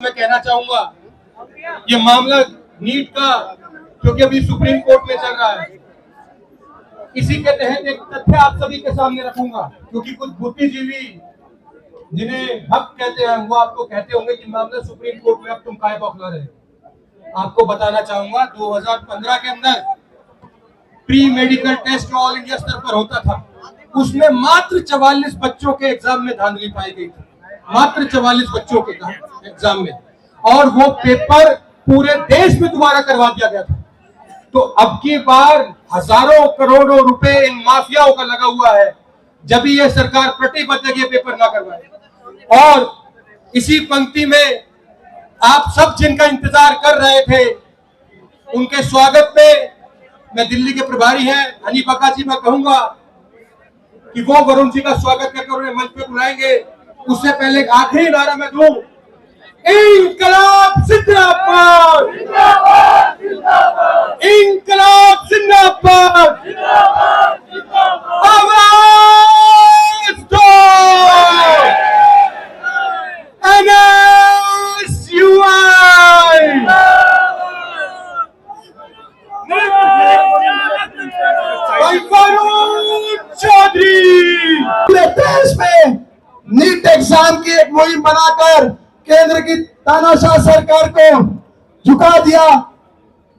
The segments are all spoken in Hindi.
मैं कहना चाहूंगा, ये मामला नीट का क्योंकि अभी सुप्रीम कोर्ट में चल रहा है, इसी के तहत एक तथ्य आप सभी के सामने रखूंगा, क्योंकि कुछ बुद्धिजीवी जिन्हें भक्त कहते हैं वो आपको कहते होंगे कि मामला सुप्रीम कोर्ट में, अब तुम काय बौखला रहे। आपको बताना चाहूंगा 2015 के अंदर प्री मेडिकल टेस्ट जो ऑल इंडिया स्तर पर होता था, उसमें मात्र 44 बच्चों के एग्जाम में धांधली पाई गई थी, मात्र 44 बच्चों के एग्जाम में, और वो पेपर पूरे देश में दोबारा करवा दिया गया था। तो अब की बार हजारों करोड़ों रुपए इन माफियाओं का लगा हुआ है, जब भी यह सरकार प्रतिबद्ध है कि पेपर ना करवाए। और इसी पंक्ति में आप सब जिनका इंतजार कर रहे थे, उनके स्वागत में मैं दिल्ली के प्रभारी हैं हनीफ अक्का जी, मैं कहूंगा कि वो वरुण जी का स्वागत करके उन्हें मंच पे बुलाएंगे। उससे पहले एक आखिरी नारा मैं दूं, इंकलाब जिंदाबाद, इंकलाब जिंदाबाद, आवाज दो, पूरे देश में नीट एग्जाम की एक मुहिम बनाकर केंद्र की तानाशाह सरकार को झुका दिया।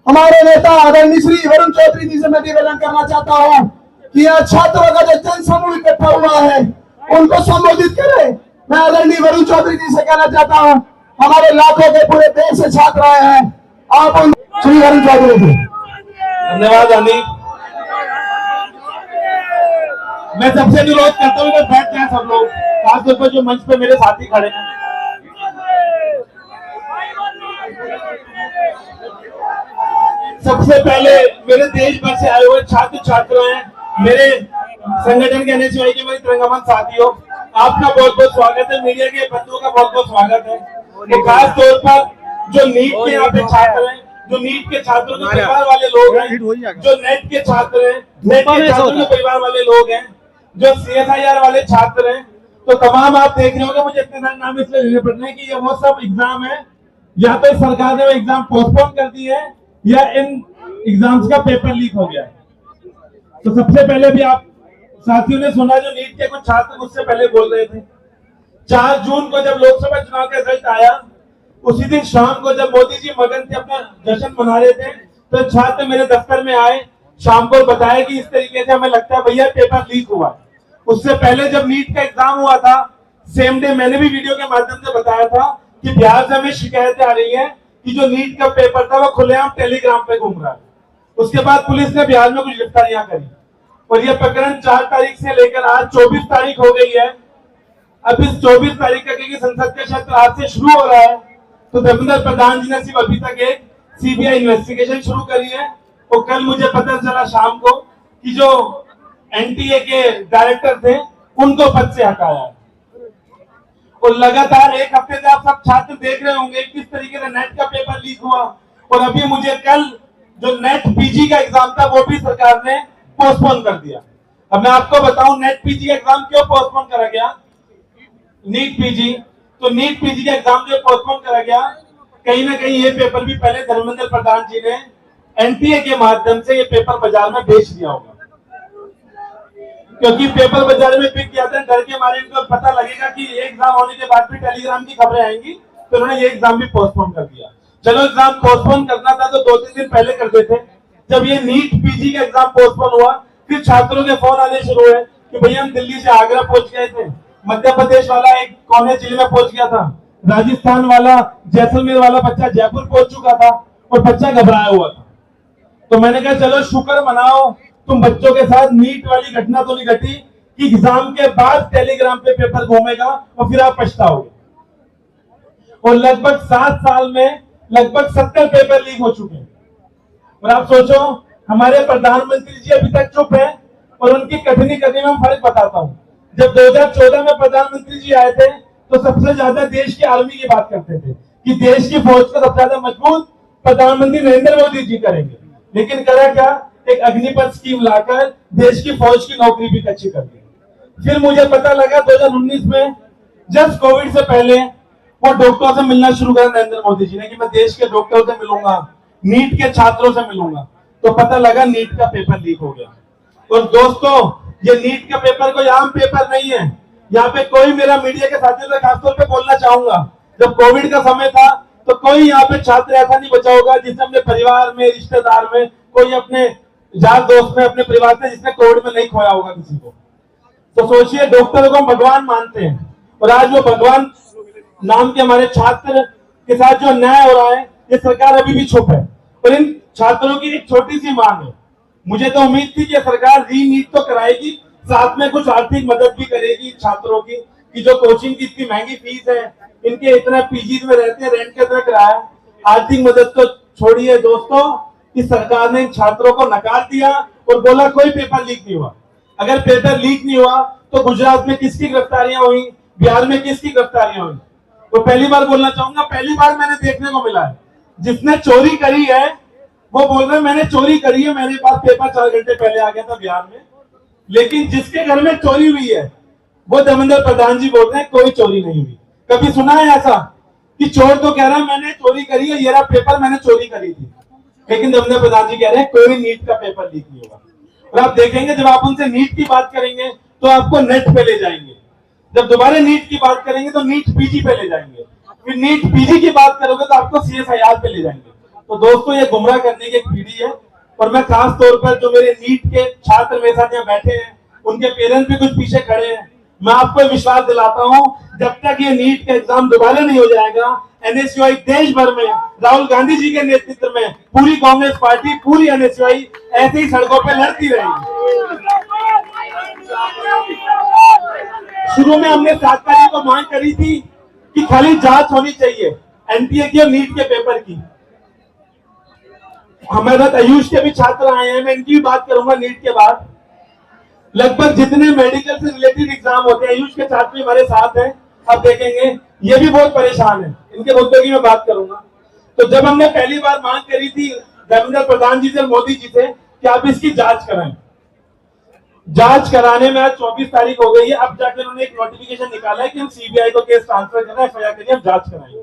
हमारे नेता आदरणीय श्री वरुण चौधरी जी से मैं निवेदन करना चाहता हूं कि यह छात्रों का जो जन समूह इकट्ठा हुआ है उनको संबोधित करें। मैं आदरणीय वरुण चौधरी जी से कहना चाहता हूं, हमारे लाखों के पूरे देश से छात्र आए हैं, आप उन श्री वरुण चौधरी जी। धन्यवाद अनिल। मैं सबसे अनुरोध करता हूँ कि बैठ जाए सब लोग, खासतौर पर जो मंच पे मेरे साथी खड़े हैं। सबसे पहले मेरे देश भर से आए हुए छात्र छात्राएं, मेरे संगठन के एनएसयूआई के मेरे तिरंगा मंच साथियों, आपका बहुत बहुत स्वागत है। मीडिया के बंधुओं का बहुत बहुत स्वागत है। तो खास तौर पर जो नीट के यहाँ पे छात्र हैं, जो नीट के छात्रों के परिवार वाले लोग हैं, जो नेट के छात्र हैं, नेट के छात्रों के परिवार वाले लोग हैं, जो CSIR वाले छात्र हैं, तो तमाम आप देख रहे होंगे, मुझे इतने सारे नाम इसलिए लेने पड़ रहे हैं कि ये वो सब एग्जाम है या तो सरकार ने वो एग्जाम पोस्टपोन कर दी है या इन एग्जाम्स का पेपर लीक हो गया है। तो सबसे पहले भी आप साथियों ने सुना, जो नीट के कुछ छात्र मुझसे पहले बोल रहे थे, 4 जून को जब लोकसभा चुनाव का रिजल्ट आया, उसी दिन शाम को जब मोदी जी मगन से अपना जश्न मना रहे थे, तो छात्र मेरे दफ्तर में आए, शाम को बताया कि इस तरीके से हमें लगता है भैया पेपर लीक हुआ है। उससे पहले जब नीट का एग्जाम हुआ था, सेम डे मैंने भी वीडियो के माध्यम से बताया था कि बिहार से हमें शिकायतें आ रही है कि जो नीट का पेपर था वो खुलेआम टेलीग्राम पे घूम रहा है। उसके बाद पुलिस ने बिहार में कुछ गिरफ्तारियां करी और यह प्रकरण 4 तारीख से लेकर आज 24 तारीख हो गई है। अब इस 24 तारीख का क्योंकि संसद का सत्र आज से शुरू हो रहा है, तो धर्मेंद्र प्रधान जी ने सिर्फ अभी तक एक CBI इन्वेस्टिगेशन शुरू करी है। और कल मुझे पता चला शाम को कि जो NTA के डायरेक्टर थे उनको पद से हटाया है। और लगातार एक हफ्ते से आप सब छात्र देख रहे होंगे किस तरीके से नेट का पेपर लीक हुआ। और अभी मुझे कल जो नेट PG का एग्जाम था वो भी सरकार ने पोस्टपोन कर दिया। अब मैं आपको बताऊं नेट PG का एग्जाम क्यों पोस्टपोन करा गया, नीट PG। तो नीट PG का एग्जाम जो पोस्टपोन करा गया, कहीं ना कहीं ये पेपर भी पहले धर्मेंद्र प्रधान जी ने NTA के माध्यम से ये पेपर बाजार में बेच दिया होगा, क्योंकि पेपर बाजार में बिक गया था। डर के मारे इनको पता लगेगा कि ये एग्जाम होने के बाद भी टेलीग्राम की खबरें आएंगी, तो उन्होंने ये एग्जाम भी पोस्टपोन कर दिया। चलो एग्जाम पोस्टपोन करना था तो 2-3 दिन पहले कर देते। जब ये नीट PG का एग्जाम पोस्टपोन हुआ, फिर छात्रों के फोन आने शुरू हुए कि भैया हम दिल्ली से आगरा पहुंच गए थे, मध्य प्रदेश वाला एक कोने जिले में पहुंच गया था, राजस्थान वाला, जैसलमेर वाला बच्चा जयपुर पहुंच चुका था और बच्चा घबराया हुआ था। तो मैंने कहा चलो शुक्र मनाओ, तुम बच्चों के साथ नीट वाली घटना तो नहीं घटी कि एग्जाम के बाद टेलीग्राम पे पेपर घूमेगा और फिर आप पछताओगे। और लगभग 7 साल में लगभग 70 पेपर लीक हो चुके हैं। और आप सोचो, हमारे प्रधानमंत्री जी अभी तक चुप है और उनकी कथनी करने में फर्क बताता हूं। जब 2014 में प्रधानमंत्री जी आए थे तो सबसे ज्यादा देश की आर्मी की बात करते थे कि देश की फौज को सबसे ज्यादा मजबूत प्रधानमंत्री नरेंद्र मोदी जी करेंगे। लेकिन करा क्या, एक अग्निपथ स्कीम लाकर देश की फौज की नौकरी भी कच्ची कर दी। फिर मुझे पता लगा 2019 में जस्ट कोविड से पहले वो डॉक्टरों से मिलना शुरू करा नरेंद्र मोदी जी ने कि मैं देश के डॉक्टरों से मिलूंगा, नीट के छात्रों से मिलूंगा। तो पता लगा नीट का पेपर लीक हो गया। और दोस्तों, ये नीट का पेपर कोई आम पेपर नहीं है। यहाँ पे कोई मेरा मीडिया के साथियों से खासतौर पे बोलना चाहूंगा, जब कोविड का समय था तो कोई यहाँ पे छात्र ऐसा नहीं बचा होगा जिसने अपने परिवार में, रिश्तेदार में, कोई अपने यार दोस्त में, अपने परिवार में जिसने कोविड में नहीं खोया होगा किसी को। तो सोचिए, डॉक्टरों को हम भगवान मानते हैं और आज वो भगवान नाम के हमारे छात्र के साथ जो अन्याय हो रहा है, ये सरकार अभी भी चुप है। और इन छात्रों की एक छोटी सी मांग है, मुझे तो उम्मीद थी कि सरकार रीनीट तो कराएगी, साथ में कुछ आर्थिक मदद भी करेगी छात्रों की, कि जो कोचिंग की इतनी महंगी फीस है, इनके इतना पीजी में रहते हैं, रेंट का इतना किराया, आर्थिक मदद तो छोड़िए दोस्तों, इस सरकार ने इन छात्रों को नकार दिया और बोला कोई पेपर लीक नहीं हुआ। अगर पेपर लीक नहीं हुआ तो गुजरात में किसकी गिरफ्तारियां हुई, बिहार में किसकी गिरफ्तारियां हुई? तो पहली बार बोलना चाहूंगा, पहली बार मैंने देखने को मिला है जिसने चोरी करी है वो बोल रहे मैंने चोरी करी है, मेरे पास पेपर 4 घंटे पहले आ गया था बिहार में। लेकिन जिसके घर में चोरी हुई है वो धर्मेंद्र प्रधान जी बोलते हैं कोई चोरी नहीं हुई। कभी सुना है ऐसा कि चोर तो कह रहा है मैंने चोरी करी है, ये रहा पेपर, मैंने चोरी करी थी, लेकिन धर्मेंद्र प्रधान जी कह रहे हैं कोई नीट का पेपर लीक नहीं होगा। और आप देखेंगे जब आप उनसे नीट की बात करेंगे तो आपको नेट पे ले जाएंगे, जब दोबारा नीट की बात करेंगे तो नीट पीजी पे ले जाएंगे, फिर नीट पीजी की बात करोगे तो आपको CSIR पे ले जाएंगे। तो दोस्तों, ये गुमराह करने की एक पीढ़ी है। और मैं खास तौर पर जो मेरे नीट के छात्र मेरे साथ यहाँ बैठे हैं, उनके पेरेंट्स भी कुछ पीछे खड़े हैं, मैं आपको विश्वास दिलाता हूँ जब तक ये नीट का एग्जाम दोबारा नहीं हो जाएगा, NSUI देश भर में राहुल गांधी जी के नेतृत्व में पूरी कांग्रेस पार्टी, पूरी NSUI ऐसे ही सड़कों पे लड़ती रहेगी। शुरू में हमने 7 तारीख को मांग करी थी कि खाली जांच होनी चाहिए NTA की और नीट के पेपर की। हमारे साथ आयुष के भी छात्र आए हैं, मैं इनकी भी बात करूंगा नीट के बाद। लगभग जितने मेडिकल से रिलेटेड एग्जाम होते हैं, आयुष के छात्र हमारे साथ हैं, आप देखेंगे ये भी बहुत परेशान है, इनके मुद्दों की मैं बात करूंगा। तो जब हमने पहली बार मांग करी थी धर्मेंद्र प्रधान जी से, मोदी जी से, कि आप इसकी जांच कराएं, जांच कराने में आज 24 तारीख हो गई है, अब जाकर उन्होंने एक नोटिफिकेशन निकाला है कि हम CBI को केस ट्रांसफर करना है, FIR करिए, हम जांच कराएंगे।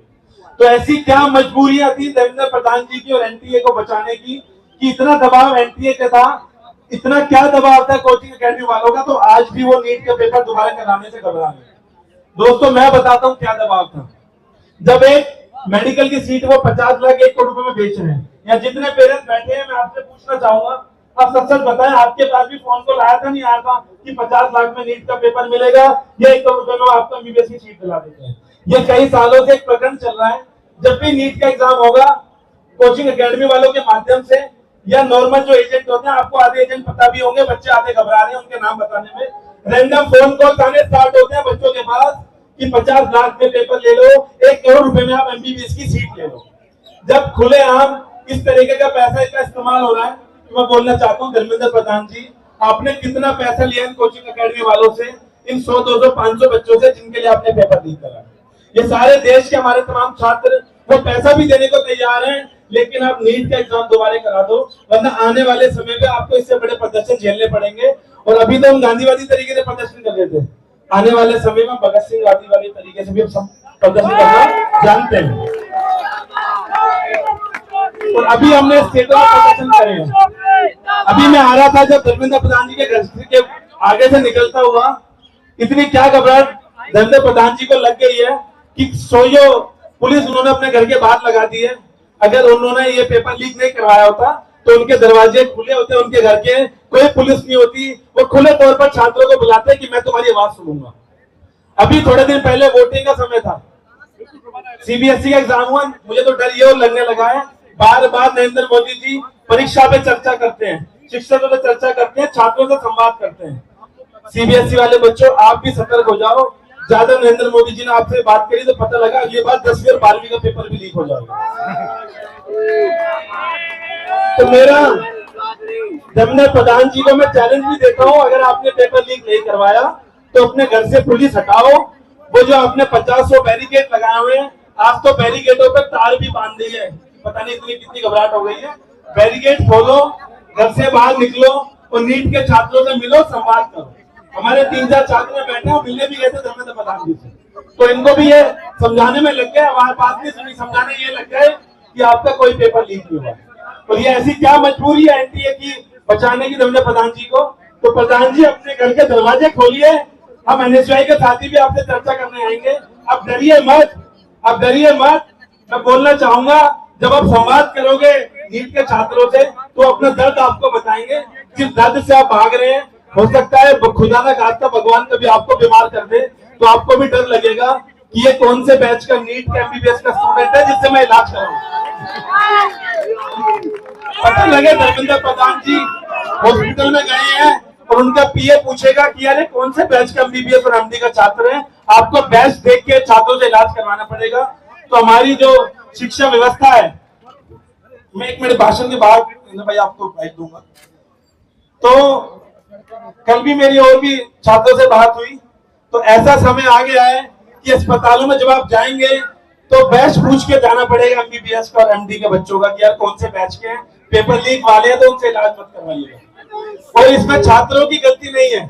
तो ऐसी क्या मजबूरियां थी धर्मेंद्र प्रधान जी की और NTA को बचाने की कि इतना दबाव NTA का था, इतना क्या दबाव था कोचिंग अकेडमी वालों का, तो आज भी वो नीट का पेपर दोबारा कराने से घबरा रहे। दोस्तों, मैं बताता हूँ क्या दबाव था। जब एक मेडिकल की सीट वो 50 लाख 1 करोड़ रुपए में बेच रहे हैं, या जितने पेरेंट्स बैठे हैं, मैं आपसे पूछना चाहूंगा, आप सच सच बताएं, आपके पास भी फोन कॉल आया था, नहीं आया था कि 50 लाख में नीट का पेपर मिलेगा या 1 करोड़ रुपए में आपको MBBS की सीट दिला देते हैं? ये कई सालों से एक प्रकरण चल रहा है। जब भी नीट का एग्जाम होगा, कोचिंग एकेडमी वालों के माध्यम से या नॉर्मल जो एजेंट होते हैं, आपको आधे एजेंट पता भी होंगे, बच्चे आधे घबरा रहे हैं उनके नाम बताने में, रैंडम फोन कॉल आने स्टार्ट होते हैं बच्चों के पास कि 50 लाख में पेपर ले लो, 1 करोड़ रुपए में आप MBBS की सीट ले लो। जब खुलेआम इस तरीके का पैसा का इस्तेमाल हो रहा है, तो मैं बोलना चाहता हूँ धर्मेंद्र प्रधान जी, आपने कितना पैसा लिया इन कोचिंग एकेडमी वालों से, इन 100, 200, 500 बच्चों से जिनके लिए आपने पेपर लीक करा। ये सारे देश के हमारे तमाम छात्र वो पैसा भी देने को तैयार हैं, लेकिन आप नीट का एग्जाम दोबारा करा दो, वरना आने वाले समय में आपको इससे बड़े प्रदर्शन झेलने पड़ेंगे। और अभी तो हम गांधीवादी तरीके से प्रदर्शन कर रहे थे, आने वाले समय में भगत सिंह गांधीवादी तरीके से भी हम प्रदर्शन करना जानते हैं। और अभी हमने स्टेट में प्रदर्शन करे हैं। अभी मैं आ रहा था जब धर्मेंद्र प्रधान जी के घर के आगे से निकलता हुआ, इतनी क्या घबराहट धर्मेंद्र प्रधान जी को लग गई है कि सोयो पुलिस उन्होंने अपने घर के बाहर लगा दी है। अगर उन्होंने ये पेपर लीक नहीं करवाया होता तो उनके दरवाजे खुले होते, उनके घर के, कोई पुलिस नहीं होती, वो खुले तौर पर छात्रों को बुलाते कि मैं तुम्हारी आवाज सुनूंगा। अभी थोड़े दिन पहले वोटिंग का समय था, CBSE का एग्जाम हुआ, मुझे तो डर ये लगने लगा है, बार बार नरेंद्र मोदी जी परीक्षा पे चर्चा करते हैं, शिक्षकों से चर्चा करते हैं, छात्रों से संवाद करते हैं। CBSE वाले बच्चों, आप भी सतर्क हो जाओ, ज्यादा नरेंद्र मोदी जी ने आपसे बात करी तो पता लगा अगली बार 10वीं और 12वीं का पेपर भी लीक हो जाएगा। तो मेरा धर्मेंद्र प्रधान जी को मैं चैलेंज भी देता हूं, अगर आपने पेपर लीक नहीं करवाया तो अपने घर से पुलिस हटाओ, वो जो आपने 50-100 बैरिकेड लगाए हुए हैं, आज तो बैरिकेडों पर तार भी बांध दी है, पता नहीं इतनी कितनी घबराहट हो गई है। बैरिकेड खोलो, घर से बाहर निकलो और नीट के छात्रों से मिलो, संवाद करो। हमारे 3-4 छात्र बैठे हैं, मिलने भी गए थे धर्मेंद्र प्रधान जी से। तो इनको भी ये समझाने में लग गए, हमारी बात नहीं सुनी, समझाने ये लग गए कि आपका कोई पेपर लीक नहीं हुआ। और ये ऐसी क्या मजबूरी है एनटीए की बचाने की हमने प्रधान जी को। तो प्रधान जी अपने घर के दरवाजे खोलिए, हम एनएसयूआई के साथी भी आपसे चर्चा करने आएंगे। अब डरिए मत, अब डरिए मत। मैं बोलना चाहूंगा, जब आप संवाद करोगे नीट के छात्रों से तो अपना दर्द आपको बताएंगे, जिस दर्द से आप भाग रहे हैं। हो सकता है खुदा ना खास्ता भगवान कभी आपको बीमार कर दे, तो आपको भी डर लगेगा कि ये कौन से बैच का नीट का एमबीबीएस का स्टूडेंट है जिससे मैं इलाज कराऊं। पता लगे धर्मेंद्र प्रधान जी हॉस्पिटल में गए हैं और उनका पीए पूछेगा कि यार कौन से बैच का एमबीबीएस और एमडी का छात्र है, आपको बैच देख के छात्रों से इलाज करवाना पड़ेगा। तो हमारी जो शिक्षा व्यवस्था है, मैं एक मिनट भाषण के बाद भाई आपको बाइक दूंगा। तो कल भी मेरी और भी छात्रों से बात हुई, तो ऐसा समय आ गया है कि अस्पतालों में जब आप जाएंगे तो बैच पूछ के जाना पड़ेगा एमबीबीएस का और एमडी के बच्चों का कि यार कौन से बैच के हैं, पेपर लीक वाले हैं तो उनसे इलाज मत करवाइएगा। और इसमें छात्रों की गलती नहीं है,